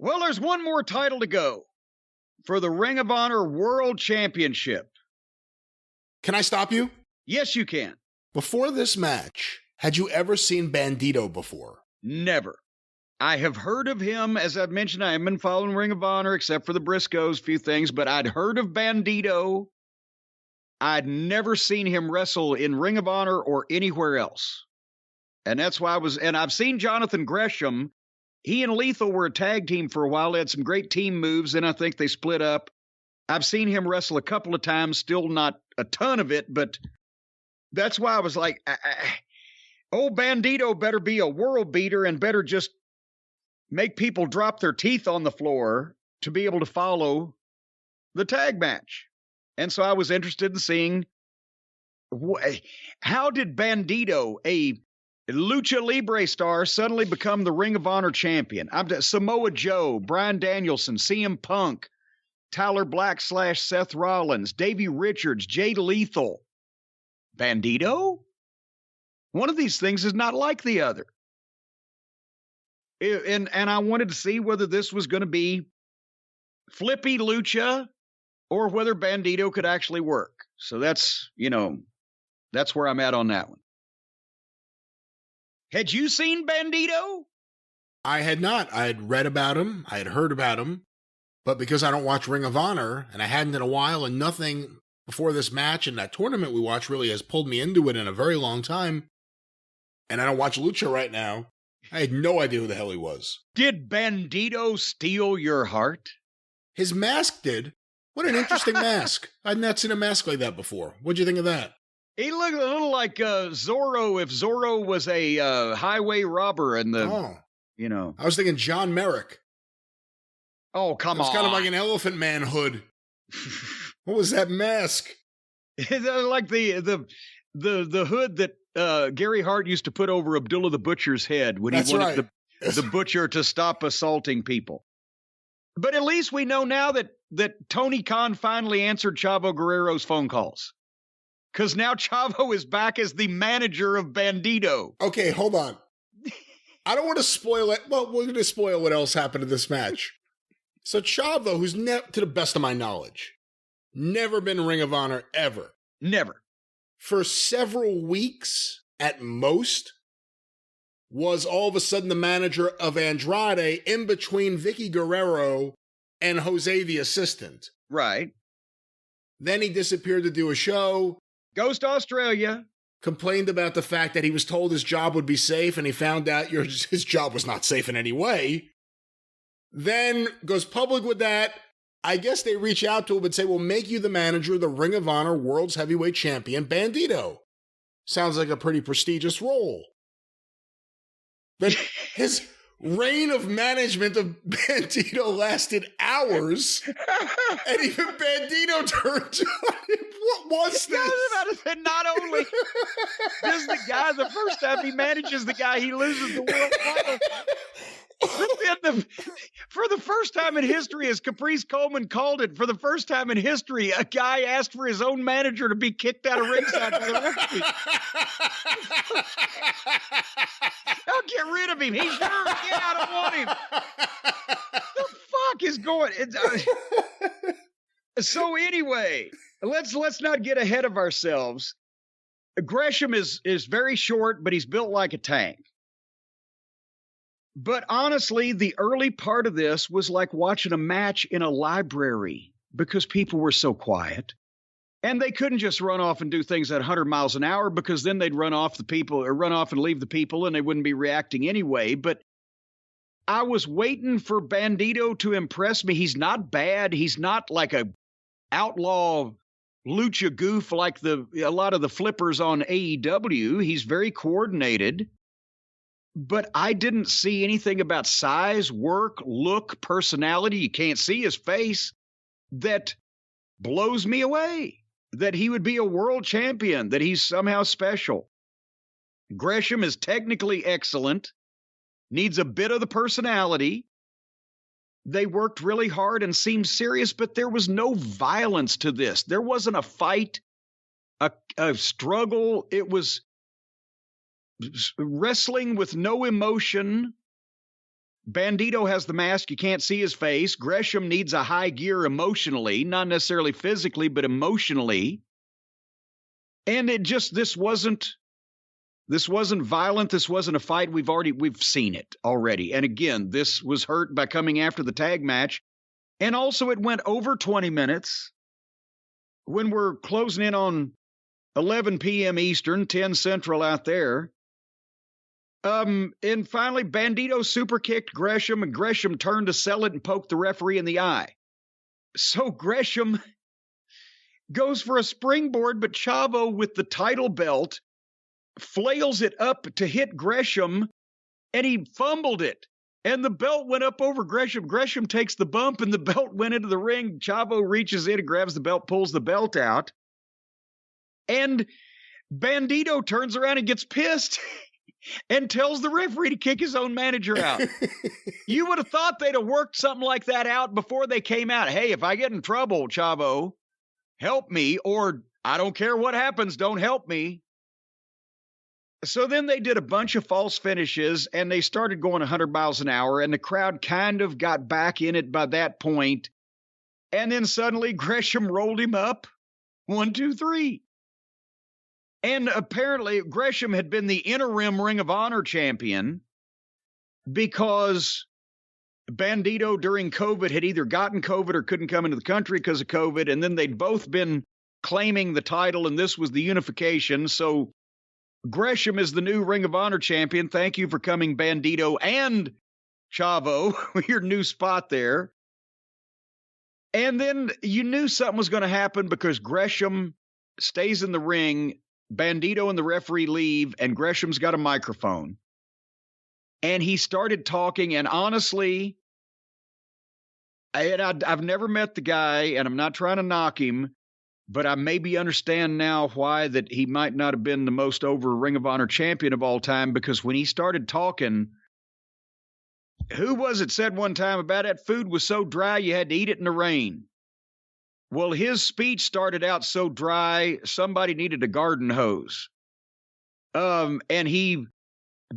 Well, there's one more title to go for the Ring of Honor World Championship. Can I stop you? Yes, you can. Before this match, had you ever seen Bandito before? Never. I have heard of him. As I've mentioned, I haven't been following Ring of Honor except for the Briscoes, few things, but I'd heard of Bandito. I'd never seen him wrestle in Ring of Honor or anywhere else. And that's why I've seen Jonathan Gresham. He and Lethal were a tag team for a while. They had some great team moves, and I think they split up. I've seen him wrestle a couple of times, still not a ton of it, but that's why I was like, old Bandito better be a world beater and better just make people drop their teeth on the floor to be able to follow the tag match. And so I was interested in seeing how did Bandito, a Lucha Libre star, suddenly become the Ring of Honor champion? Samoa Joe, Bryan Danielson, CM Punk, Tyler Black / Seth Rollins, Davey Richards, Jay Lethal. Bandito? One of these things is not like the other. And I wanted to see whether this was going to be flippy lucha or whether Bandito could actually work. So that's where I'm at on that one. Had you seen Bandito? I had not. I had read about him. I had heard about him. But because I don't watch Ring of Honor, and I hadn't in a while, and nothing before this match and that tournament we watched really has pulled me into it in a very long time, and I don't watch Lucha right now, I had no idea who the hell he was. Did Bandito steal your heart? His mask did. What an interesting mask. I'd not seen a mask like that before. What'd you think of that? He looked a little like Zorro if Zorro was a highway robber and I was thinking John Merrick. Oh, come on. It's kind of like an Elephant Man hood. What was that mask? Like the hood that Gary Hart used to put over Abdullah the Butcher's head when he wanted the butcher to stop assaulting people. But at least we know now that Tony Khan finally answered Chavo Guerrero's phone calls. Because now Chavo is back as the manager of Bandito. Okay, hold on. I don't want to spoil it. Well, we're going to spoil what else happened in this match. So Chavo, who's to the best of my knowledge, never been Ring of Honor ever. Never. For several weeks at most, was all of a sudden the manager of Andrade in between Vicky Guerrero and Jose the assistant. Right. Then he disappeared to do a show. Goes to Australia. Complained about the fact that he was told his job would be safe, and he found out his job was not safe in any way. Then goes public with that. I guess they reach out to him and say, we'll make you the manager of the Ring of Honor World's Heavyweight Champion, Bandito. Sounds like a pretty prestigious role. But his reign of management of Bandito lasted hours, and even Bandito turned on him. What was this? I was about to say, not only does the guy, the first time he manages the guy, he loses the world title. For the first time in history, as Caprice Coleman called it, for the first time in history, a guy asked for his own manager to be kicked out of ringside by the referee. I'll get rid of him. He's yours. Yeah, I don't want him. The fuck is going? So anyway, let's not get ahead of ourselves. Gresham is very short, but he's built like a tank. But honestly, the early part of this was like watching a match in a library because people were so quiet. And they couldn't just run off and do things at 100 miles an hour because then they'd run off and leave the people and they wouldn't be reacting anyway. But I was waiting for Bandito to impress me. He's not bad. He's not like a outlaw lucha goof like a lot of the flippers on AEW. He's very coordinated. But I didn't see anything about size, work, look, personality. You can't see his face. That blows me away. That he would be a world champion, that he's somehow special. Gresham is technically excellent, needs a bit of the personality. They worked really hard and seemed serious, but there was no violence to this. There wasn't a fight, a struggle. It was wrestling with no emotion. Bandito has the mask. You can't see his face. Gresham needs a high gear emotionally, not necessarily physically, but emotionally. And this wasn't violent. This wasn't a fight. We've seen it already. And again, this was hurt by coming after the tag match. And also it went over 20 minutes when we're closing in on 11 p.m. Eastern, 10 Central out there. And finally, Bandito super kicked Gresham, and Gresham turned to sell it and poked the referee in the eye. So Gresham goes for a springboard, but Chavo, with the title belt, flails it up to hit Gresham, and he fumbled it. And the belt went up over Gresham. Gresham takes the bump, and the belt went into the ring. Chavo reaches in and grabs the belt, pulls the belt out. And Bandito turns around and gets pissed and tells the referee to kick his own manager out. You would have thought they'd have worked something like that out before they came out. Hey, if I get in trouble, Chavo, help me, or I don't care what happens, don't help me. So then they did a bunch of false finishes, and they started going 100 miles an hour, and the crowd kind of got back in it by that point. And then suddenly Gresham rolled him up. 1, 2, 3. And apparently Gresham had been the interim Ring of Honor champion because Bandito during COVID had either gotten COVID or couldn't come into the country because of COVID. And then they'd both been claiming the title, and this was the unification. So Gresham is the new Ring of Honor champion. Thank you for coming, Bandito and Chavo, your new spot there. And then you knew something was going to happen because Gresham stays in the ring. Bandito and the referee leave, and Gresham's got a microphone. And he started talking, and honestly, I've never met the guy, and I'm not trying to knock him, but I maybe understand now why that he might not have been the most over Ring of Honor champion of all time, because when he started talking, who was it said one time about that food was so dry you had to eat it in the rain? Well, his speech started out so dry, somebody needed a garden hose. And he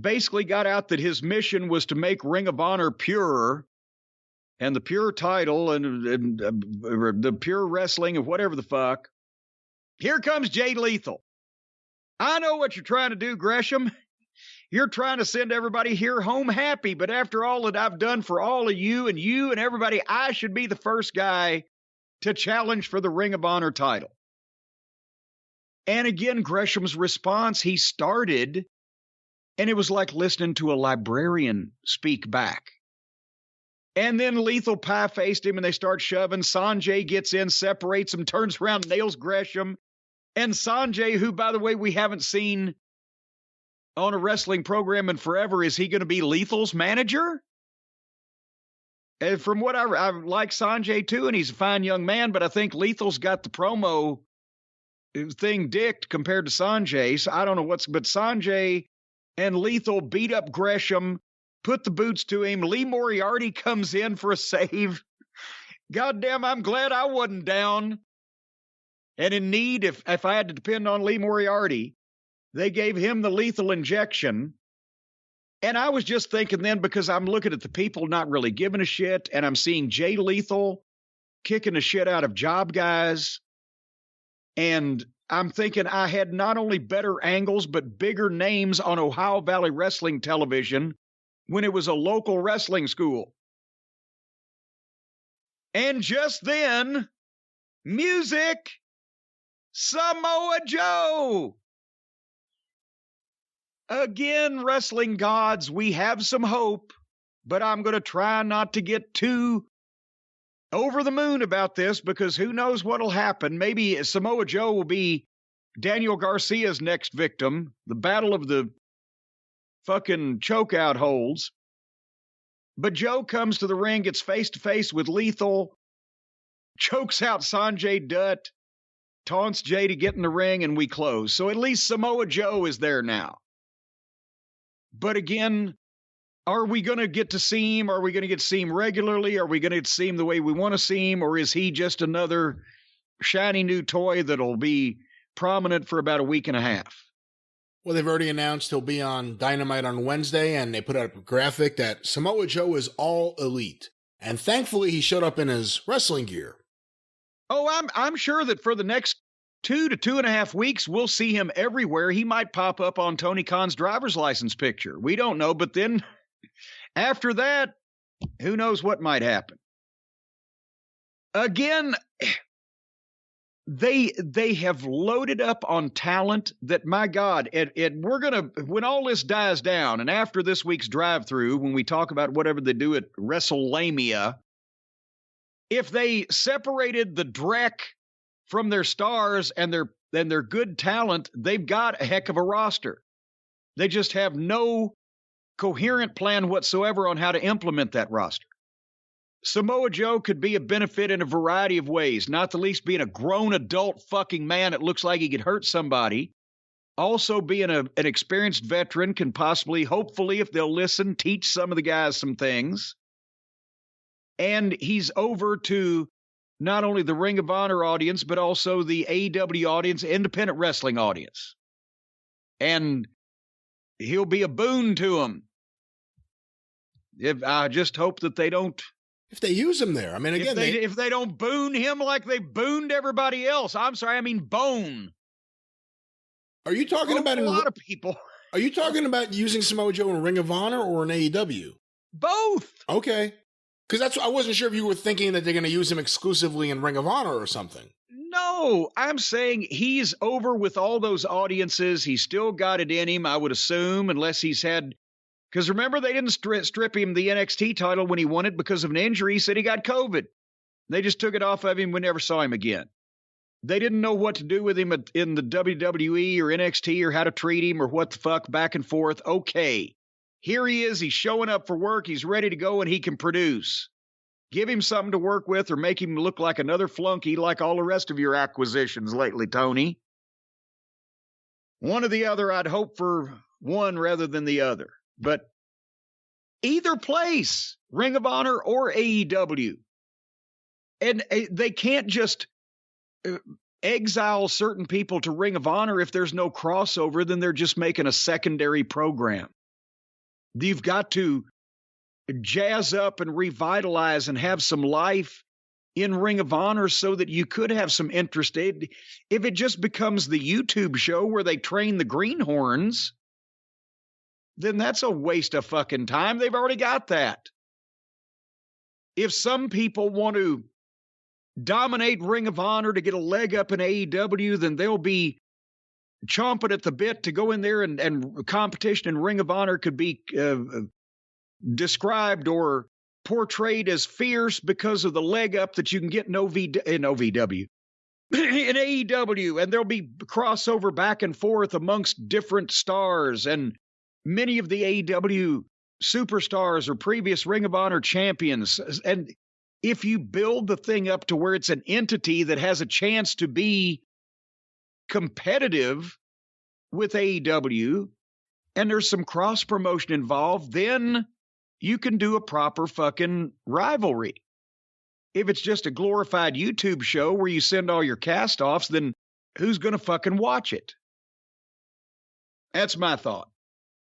basically got out that his mission was to make Ring of Honor pure, and the pure title and the pure wrestling and whatever the fuck. Here comes Jay Lethal. I know what you're trying to do, Gresham. You're trying to send everybody here home happy, but after all that I've done for all of you and everybody, I should be the first guy to challenge for the Ring of Honor title. And again, Gresham's response, he started, and it was like listening to a librarian speak back. And then Lethal pie-faced him, and they start shoving. Sanjay gets in, separates him, turns around, nails Gresham. And Sanjay, who, by the way, we haven't seen on a wrestling program in forever, is he going to be Lethal's manager? And from what I like Sanjay too, and he's a fine young man, but I think Lethal's got the promo thing dicked compared to Sanjay. So I don't know but Sanjay and Lethal beat up Gresham, put the boots to him. Lee Moriarty comes in for a save. Goddamn, I'm glad I wasn't down and in need. If I had to depend on Lee Moriarty, they gave him the lethal injection. And I was just thinking then, because I'm looking at the people not really giving a shit, and I'm seeing Jay Lethal kicking the shit out of job guys. And I'm thinking I had not only better angles, but bigger names on Ohio Valley Wrestling Television when it was a local wrestling school. And just then, music, Samoa Joe. Again, wrestling gods, we have some hope, but I'm going to try not to get too over the moon about this, because who knows what'll happen. Maybe Samoa Joe will be Daniel Garcia's next victim, the battle of the fucking chokeout holds. But Joe comes to the ring, gets face-to-face with Lethal, chokes out Sanjay Dutt, taunts Jay to get in the ring, and we close. So at least Samoa Joe is there now. But again, are we going to get to see him? Are we going to get to see him regularly? Are we going to get to see him the way we want to see him? Or is he just another shiny new toy that'll be prominent for about a week and a half? Well, they've already announced he'll be on Dynamite on Wednesday, and they put out a graphic that Samoa Joe is all elite. And thankfully, he showed up in his wrestling gear. Oh, I'm sure that for the next 2 to 2.5 weeks, we'll see him everywhere. He might pop up on Tony Khan's driver's license picture. We don't know, but then after that, who knows what might happen. Again, they have loaded up on talent that, my God, we're going to, when all this dies down, and after this week's Drive-Thru, when we talk about whatever they do at WrestleLamia, if they separated the dreck from their stars and their good talent, they've got a heck of a roster. They just have no coherent plan whatsoever on how to implement that roster. Samoa Joe could be a benefit in a variety of ways, not the least being a grown adult fucking man that looks like he could hurt somebody. Also being an experienced veteran can possibly, hopefully, if they'll listen, teach some of the guys some things. And he's over to not only the Ring of Honor audience, but also the AEW audience, independent wrestling audience. And he'll be a boon to them. I just hope that they don't... If they use him there. I mean, again, if they don't boon him like they booned everybody else. I'm sorry, I mean bone. Are you talking about a lot of people? Are you talking about using Samoa Joe in Ring of Honor or in AEW? Both. Okay. Because I wasn't sure if you were thinking that they're going to use him exclusively in Ring of Honor or something. No, I'm saying he's over with all those audiences. He's still got it in him, I would assume, unless he's had... Because remember, they didn't strip him the NXT title when he won it because of an injury. He said he got COVID. They just took it off of him. We never saw him again. They didn't know what to do with him in the WWE or NXT or how to treat him or what the fuck, back and forth. Okay, here he is. He's showing up for work. He's ready to go, and he can produce. Give him something to work with or make him look like another flunky like all the rest of your acquisitions lately, Tony. One or the other, I'd hope for one rather than the other. But either place, Ring of Honor or AEW. And they can't just exile certain people to Ring of Honor if there's no crossover, then they're just making a secondary program. You've got to jazz up and revitalize and have some life in Ring of Honor so that you could have some interest. If it just becomes the YouTube show where they train the greenhorns, then that's a waste of fucking time. They've already got that. If some people want to dominate Ring of Honor to get a leg up in AEW, then they'll be chomping at the bit to go in there, and competition in Ring of Honor could be described or portrayed as fierce because of the leg up that you can get in OVW. In AEW, and there'll be crossover back and forth amongst different stars, and many of the AEW superstars are previous Ring of Honor champions. And if you build the thing up to where it's an entity that has a chance to be competitive with AEW, and there's some cross promotion involved, then you can do a proper fucking rivalry. If it's just a glorified YouTube show where you send all your cast-offs, then who's going to fucking watch it? That's my thought.